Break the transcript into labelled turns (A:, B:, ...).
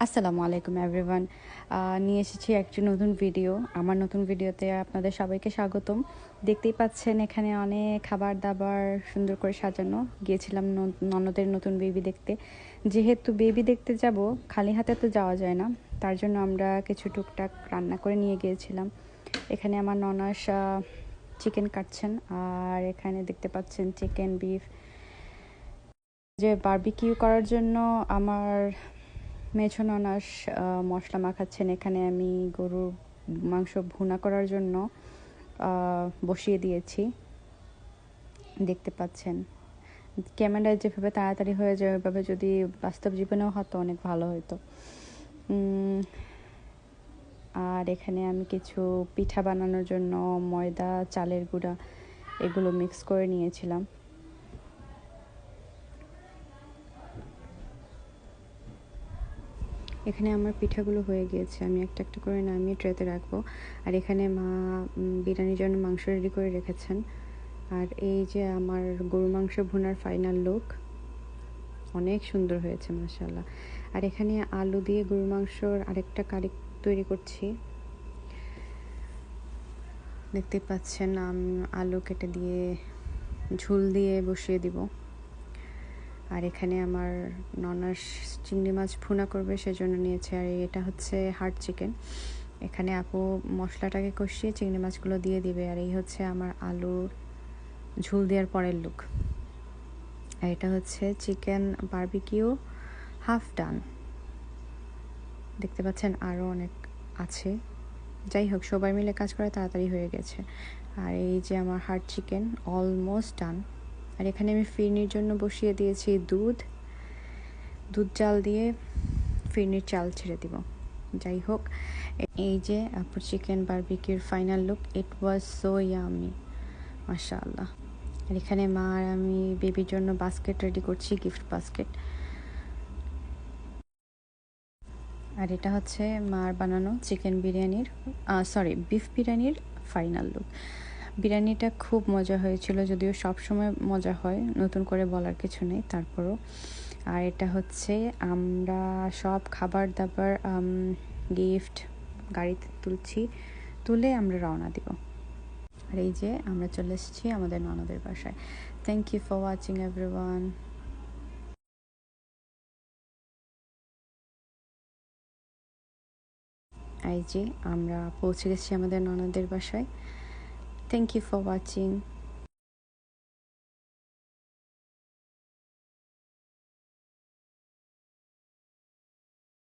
A: আসসালামু আলাইকুম এভরিওয়ান। নিয়ে এসেছি একটি নতুন ভিডিও। আমার নতুন ভিডিওতে আপনাদের সবাইকে স্বাগতম। দেখতেই পাচ্ছেন এখানে অনেক খাবার দাবার সুন্দর করে সাজানো। গিয়েছিলাম ননদের নতুন বেবি দেখতে। যেহেতু বেবি দেখতে যাব, খালি হাতে তো যাওয়া যায় না, তার জন্য আমরা কিছু টুকটাক রান্না করে নিয়ে গিয়েছিলাম। এখানে আমার ননাস চিকেন কাটছেন, আর এখানে দেখতে পাচ্ছেন চিকেন বিফ যে বারবিকিউ করার জন্য আমার মেছো ননাস মশলা মাখাচ্ছেন। এখানে আমি গরুর মাংস ভুনা করার জন্য বসিয়ে দিয়েছি। দেখতে পাচ্ছেন ক্যামেরায় যেভাবে তাড়াতাড়ি হয়ে যায়, ওইভাবে যদি বাস্তব জীবনেও হতো অনেক ভালো হতো। আর এখানে আমি কিছু পিঠা বানানোর জন্য ময়দা, চালের গুঁড়া এগুলো মিক্স করে নিয়েছিলাম। এখানে আমার পিঠাগুলো হয়ে গিয়েছে, আমি একটা একটা করে নামিয়ে ট্রেতে রাখবো। আর এখানে মা বিরিয়ানির জন্য মাংস রেডি করে রেখেছেন। আর এই যে আমার গরু মাংস ভুনার ফাইনাল লুক, অনেক সুন্দর হয়েছে মাশাআল্লাহ। আর এখানে আলু দিয়ে গরু মাংসর আরেকটা কারি তৈরি করছি। দেখতে পাচ্ছেন আলু কেটে দিয়ে ঝোল দিয়ে বসিয়ে দিব। আর এখানে আমার ননাস চিংড়ি মাছ ভুনা করবে, সেজন্য নিয়েছে। আর এটা হচ্ছে হার্ড চিকেন। এখানে আপু মশলাটাকে কষিয়ে চিংড়ি মাছগুলো দিয়ে দিবে। আর এই হচ্ছে আমার আলুর ঝোল দেওয়ার পরের লুক। আর এটা হচ্ছে চিকেন বারবিকিউ হাফ ডান। দেখতে পাচ্ছেন আরও অনেক আছে। যাই হোক, সবাই মিলে কাজ করে তাড়াতাড়ি হয়ে গেছে। আর এই যে আমার হার্ড চিকেন অলমোস্ট ডান। আর এখানে আমি ফিরনির জন্য বসিয়ে দিয়েছি দুধ জাল দিয়ে ফিরনির চাল ছেড়ে দিব। যাই হোক, এই যে আপুর চিকেন বারবিকিউর final look. It was so yummy মাশাআল্লাহ। আর এখানে মা আর আমি বেবির জন্য বাস্কেট রেডি করছি, গিফট বাস্কেট। আর এটা হচ্ছে মার বানানো চিকেন বিরিয়ানির বিফ বিরিয়ানির ফাইনাল লুক। বিরিয়ানিটা খুব মজা হয়েছিল, যদিও সব সময় মজা হয়, নতুন করে বলার কিছু নেই তারপরও। আর এটা হচ্ছে আমরা সব খাবার দাবার গিফট গাড়িতে তুলে আমরা রওনা দিব। আর এই যে আমরা চলে এসেছি আমাদের ননদের বাসায়। Thank you for watching everyone. এই যে আমরা পৌঁছে গেছি আমাদের ননদের বাসায়। Thank you for watching.